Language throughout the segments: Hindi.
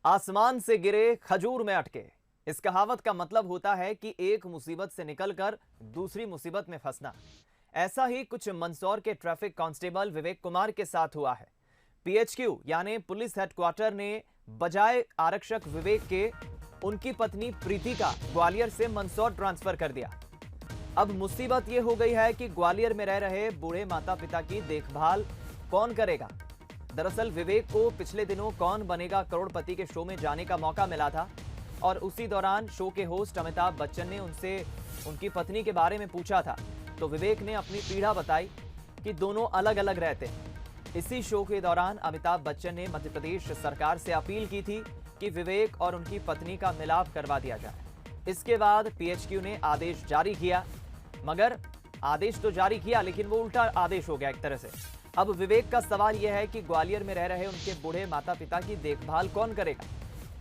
आसमान से गिरे खजूर में अटके। इस कहावत का मतलब होता है कि एक मुसीबत से निकलकर दूसरी मुसीबत में फंसना। ऐसा ही कुछ मंदसौर के ट्रैफिक कांस्टेबल विवेक कुमार के साथ हुआ है। पीएचक्यू यानी पुलिस हेडक्वार्टर ने बजाय आरक्षक विवेक के उनकी पत्नी प्रीति का ग्वालियर से मंदसौर ट्रांसफर कर दिया। अब मुसीबत यह हो गई है कि ग्वालियर में रह रहे बूढ़े माता पिता की देखभाल कौन करेगा। दरअसल विवेक को पिछले दिनों कौन बनेगा करोड़पति के शो में जाने का मौका मिला था और उसी दौरान शो के होस्ट अमिताभ बच्चन ने उनसे उनकी पत्नी के बारे में पूछा था, तो विवेक ने अपनी पीड़ा बताई कि दोनों अलग अलग रहते हैं। इसी शो के दौरान अमिताभ बच्चन ने मध्य प्रदेश सरकार से अपील की थी कि विवेक और उनकी पत्नी का मिलाप करवा दिया जाए। इसके बाद पीएचक्यू ने आदेश जारी किया, मगर आदेश तो जारी किया लेकिन वो उल्टा आदेश हो गया एक तरह से। अब विवेक का सवाल यह है कि ग्वालियर में रह रहे उनके बूढ़े माता पिता की देखभाल कौन करेगा।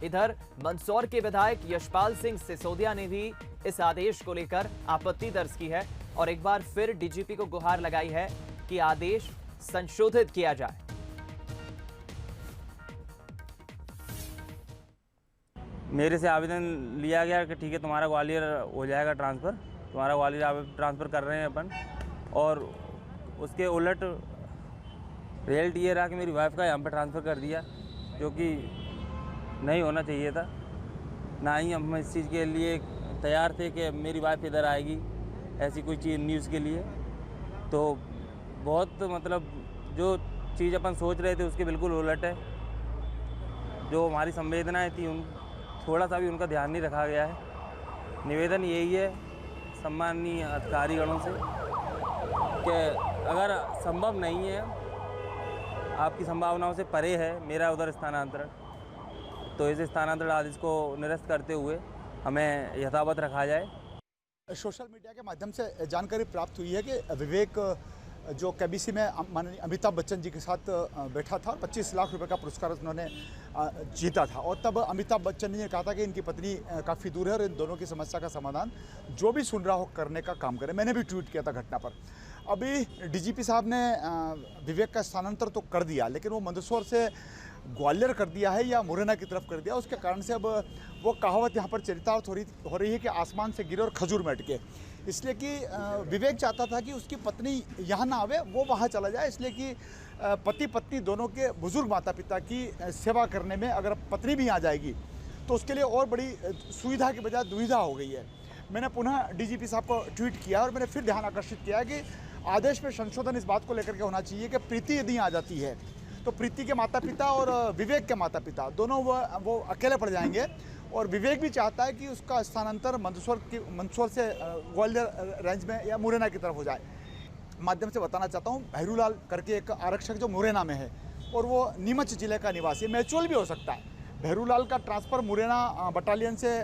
इधर मंदसौर के विधायक यशपाल सिंह सिसोदिया ने भी इस आदेश को लेकर आपत्ति दर्ज की है और एक बार फिर डीजीपी को गुहार लगाई है कि आदेश संशोधित किया जाए। मेरे से आवेदन लिया गया कि ठीक है तुम्हारा ग्वालियर हो जाएगा ट्रांसफ़र, तुम्हारा ग्वालियर ट्रांसफ़र कर रहे हैं अपन। और उसके उलट रियलिटी ये रहा कि मेरी वाइफ का यहाँ पर ट्रांसफ़र कर दिया, जो कि नहीं होना चाहिए था। ना ही हम इस चीज़ के लिए तैयार थे कि मेरी वाइफ इधर आएगी ऐसी कोई चीज़ न्यूज़ के लिए। तो बहुत मतलब जो चीज़ अपन सोच रहे थे उसके बिल्कुल उलट है। जो हमारी संवेदनाएं थी उन थोड़ा सा भी उनका ध्यान नहीं रखा गया है। निवेदन यही है सम्माननीय अधिकारीगणों से कि अगर संभव नहीं है, आपकी संभावनाओं से परे है मेरा उधर स्थानांतरण, तो इस स्थानांतरण आदेश को निरस्त करते हुए हमें यथावत रखा जाए। सोशल मीडिया के माध्यम से जानकारी प्राप्त हुई है कि विवेक जो केबीसी में माननीय अमिताभ बच्चन जी के साथ बैठा था और 25 लाख रुपए का पुरस्कार उन्होंने जीता था। और तब अमिताभ बच्चन ने कहा था कि इनकी पत्नी काफ़ी दूर है और इन दोनों की समस्या का समाधान जो भी सुन रहा हो करने का काम करे। मैंने भी ट्वीट किया था घटना पर। अभी डीजीपी साहब ने विवेक का स्थानांतरण तो कर दिया, लेकिन वो मंदसौर से ग्वालियर कर दिया है या मुरैना की तरफ कर दिया, उसके कारण से अब वो कहावत यहाँ पर चरितार्थ हो रही है कि आसमान से गिरे और खजूर में अटके। इसलिए कि विवेक चाहता था कि उसकी पत्नी यहाँ ना आवे, वो वहाँ चला जाए, इसलिए कि पति पत्नी दोनों के बुजुर्ग माता पिता की सेवा करने में अगर पत्नी भी आ जाएगी तो उसके लिए और बड़ी सुविधा की बजाय दुविधा हो गई है। मैंने पुनः डीजीपी साहब को ट्वीट किया और मैंने फिर ध्यान आकर्षित किया कि आदेश में संशोधन इस बात को लेकर के होना चाहिए कि प्रीति यदि आ जाती है तो प्रीति के माता पिता और विवेक के माता पिता दोनों वो अकेले पड़ जाएंगे। और विवेक भी चाहता है कि उसका स्थानांतर मंदसौर से ग्वालियर रेंज में या मुरैना की तरफ हो जाए। माध्यम से बताना चाहता हूँ, भैरूलाल करके एक आरक्षक जो मुरैना में है और वो नीमच जिले का निवासी, म्यूचुअल भी हो सकता है। भैरूलाल का ट्रांसफ़र मुरैना बटालियन से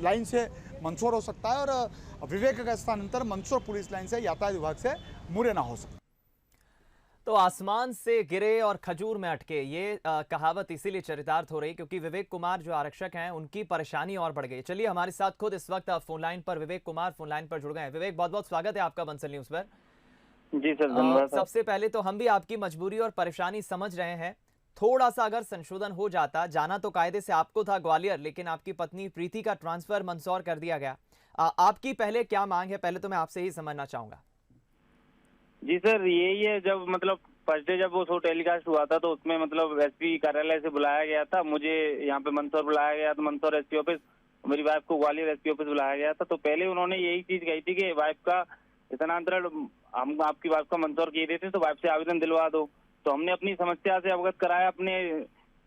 लाइन से मंदसौर हो सकता है और विवेक का स्थानांतर मंदसौर पुलिस लाइन से यातायात विभाग से मुरैना हो सकता है। तो आसमान से गिरे और खजूर में अटके, ये कहावत इसीलिए चरितार्थ हो रही क्योंकि विवेक कुमार जो आरक्षक हैं उनकी परेशानी और बढ़ गई। चलिए हमारे साथ खुद इस वक्त फोन लाइन पर विवेक कुमार फोन लाइन पर जुड़ गए हैं। विवेक, बहुत बहुत स्वागत है आपका बंसल न्यूज पर। जी सर, धन्यवाद। सबसे पहले तो हम भी आपकी मजबूरी और परेशानी समझ रहे हैं। थोड़ा सा अगर संशोधन हो जाता, जाना तो कायदे से आपको था ग्वालियर, लेकिन आपकी पत्नी प्रीति का ट्रांसफर मंदसौर कर दिया गया। आपकी पहले क्या मांग है, पहले तो मैं आपसे ही समझना चाहूंगा। जी सर, यही है, जब मतलब फर्स्ट डे जब वो शो टेलीकास्ट हुआ था तो उसमें मतलब एसपी कार्यालय से बुलाया गया था, मुझे यहाँ पे मंदसौर बुलाया गया था, मंदसौर एसपी ऑफिस, मेरी वाइफ को ग्वालियर एसपी ऑफिस बुलाया गया था। तो पहले उन्होंने यही चीज कही थी कि वाइफ का स्थानांतरण हम आपकी वाइफ का मंदसौर किए देते तो वाइफ से आवेदन दिलवा दो। तो हमने अपनी समस्या से अवगत कराया अपने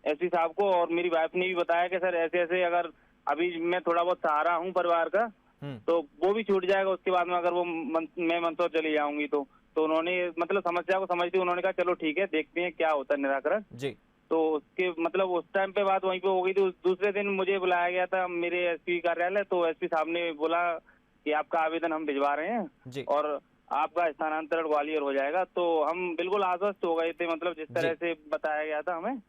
एसपी साहब को और मेरी वाइफ ने भी बताया कि सर ऐसे ऐसे अगर अभी मैं थोड़ा बहुत सहारा हूँ परिवार का तो वो भी छूट जाएगा उसके बाद में अगर वो मैं मंदसौर चली जाऊंगी तो उन्होंने मतलब समस्या को समझते उन्होंने कहा चलो ठीक है, देखते हैं क्या होता है निराकरण जी। तो उसके मतलब उस टाइम पे बात वहीं पे हो गई थी। दूसरे दिन मुझे बुलाया गया था मेरे एसपी कार्यालय, तो एसपी साहब ने बोला कि आपका आवेदन हम भिजवा रहे हैं जी और आपका स्थानांतरण ग्वालियर हो जाएगा। तो हम बिल्कुल आश्वस्त हो गए थे, मतलब जिस तरह से बताया गया था हमें।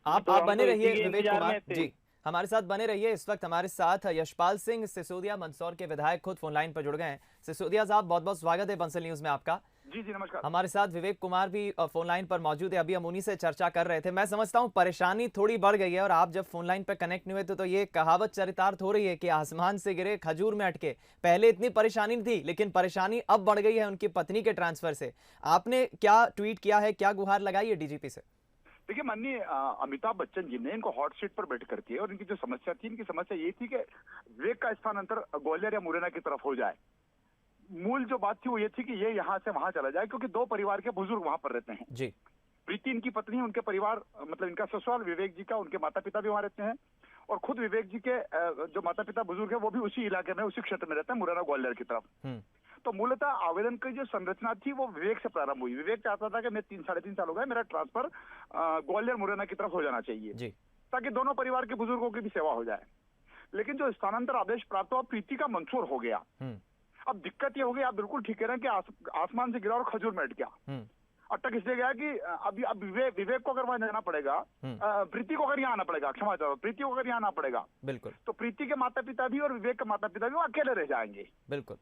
आप बने रहिए विवेक कुमार जी, हमारे साथ बने रहिए। इस वक्त हमारे साथ यशपाल सिंह सिसोदिया मंदसौर के विधायक खुद फोन लाइन पर जुड़ गए हैं। सिसोदिया साहब, बहुत बहुत स्वागत है बंसल न्यूज में आपका। जी जी नमस्कार। हमारे साथ विवेक कुमार भी फोन लाइन पर मौजूद है। अभी हम उन्हीं से चर्चा कर रहे थे। मैं समझता हूं परेशानी थोड़ी बढ़ गई है और आप जब फोन लाइन पर कनेक्ट नहीं हुए थे तो ये कहावत चरितार्थ हो रही है कि आसमान से गिरे खजूर में अटके। पहले इतनी परेशानी नहीं थी, लेकिन परेशानी अब बढ़ गई है उनकी पत्नी के ट्रांसफर से। आपने क्या ट्वीट किया है, क्या गुहार लगाई है डीजीपी से? देखिए माननीय अमिताभ बच्चन जी ने इनको हॉट सीट पर बैठ करके, और इनकी जो समस्या थी, इनकी समस्या ये थी कि विवेक का स्थानांतर ग्वालियर या मुरैना की तरफ हो जाए। मूल जो बात थी वो ये थी कि ये यहाँ से वहां चला जाए, क्योंकि दो परिवार के बुजुर्ग वहां पर रहते हैं। जी। प्रीति इनकी पत्नी है, उनके परिवार मतलब इनका ससुराल, विवेक जी का, उनके माता पिता भी वहां रहते हैं, और खुद विवेक जी के जो माता पिता बुजुर्ग है वो भी उसी इलाके में, उसी क्षेत्र में रहते हैं, मुरैना ग्वालियर की तरफ। तो मूलतः आवेदन की जो संरचना थी वो विवेक से प्रारंभ हुई। विवेक चाहता था कि मैं 3-3.5 साल हो गए, मेरा ट्रांसफर ग्वालियर मुरैना की तरफ हो जाना चाहिए जी। ताकि दोनों परिवार के बुजुर्गों की भी सेवा हो जाए। लेकिन जो स्थानांतर आदेश प्राप्त हुआ, प्रीति का मंसूर हो गया। अब दिक्कत ये हो गई, आप बिल्कुल ठीक कह रहे हैं कि आसमान से गिरा और खजूर में अट गया। अटक इसलिए गया कि अब विवेक को अगर वहां जाना पड़ेगा, प्रीति को अगर यहाँ आना पड़ेगा, क्षमा चाहो, प्रीति को अगर यहाँ आना पड़ेगा, बिल्कुल, तो प्रीति के माता पिता भी और विवेक के माता पिता भी वो अकेले रह जाएंगे। बिल्कुल।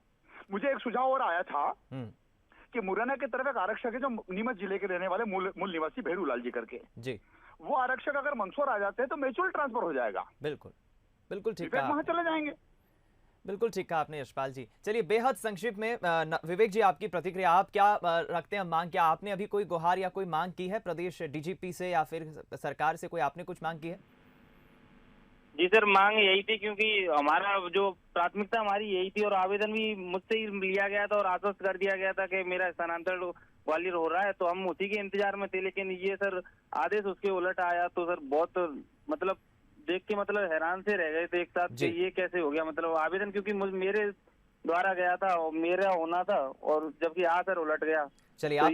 मुझे एक सुझाव और आया था कि मुरैना की तरफ एक आरक्षक है जो नीमच जिले के रहने वाले मूल निवासी भैरू लाल जी करके, जी, वो आरक्षक अगर मंसूर आ जाते हैं तो म्यूचुअल ट्रांसफर हो जाएगा। बिल्कुल, बिल्कुल ठीक विवेक कहा। वहां चले जाएंगे। बिल्कुल ठीक कहा आपने यशपाल जी। चलिए बेहद संक्षिप्त में विवेक जी आपकी प्रतिक्रिया, आप क्या रखते हैं मांग? क्या आपने अभी कोई गुहार या कोई मांग की है प्रदेश डीजीपी से या फिर सरकार से? कोई आपने कुछ मांग की है? जी सर, मांग यही थी, क्योंकि हमारा जो प्राथमिकता हमारी यही थी और आवेदन भी मुझसे ही लिया गया था और आश्वस्त कर दिया गया था कि मेरा स्थानांतरण ग्वालियर हो रहा है, तो हम उसी के इंतजार में थे। लेकिन ये सर आदेश उसके उलट आया, तो सर बहुत मतलब देख के मतलब हैरान से रह गए थे एक साथ कि ये कैसे हो गया। मतलब आवेदन क्योंकि मेरे द्वारा गया था और मेरा होना था, और जबकि सर उलट गया। चलिए आप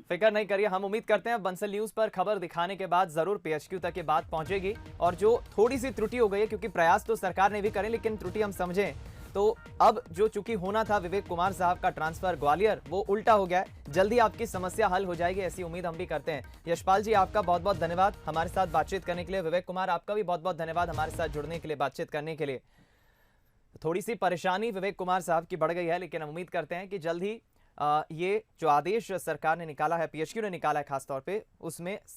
फिक्र नहीं करिए, हम उम्मीद करते हैं बंसल न्यूज पर खबर दिखाने के बाद जरूर पीएचक्यू तक ये बात पहुंचेगी, और जो थोड़ी सी त्रुटि हो गई है, क्योंकि प्रयास तो सरकार ने भी करे लेकिन त्रुटि हम समझें तो अब जो चूंकि होना था विवेक कुमार साहब का ट्रांसफर ग्वालियर, वो उल्टा हो गया है। जल्दी आपकी समस्या हल हो जाएगी, ऐसी उम्मीद हम भी करते हैं। यशपाल जी आपका बहुत बहुत धन्यवाद हमारे साथ बातचीत करने के लिए। विवेक कुमार आपका भी बहुत बहुत धन्यवाद हमारे साथ जुड़ने के लिए, बातचीत करने के लिए। थोड़ी सी परेशानी विवेक कुमार साहब की बढ़ गई है, लेकिन हम उम्मीद करते हैं कि जल्द ही ये जो आदेश सरकार ने निकाला है, पीएचक्यू ने निकाला है खासतौर पे, उसमें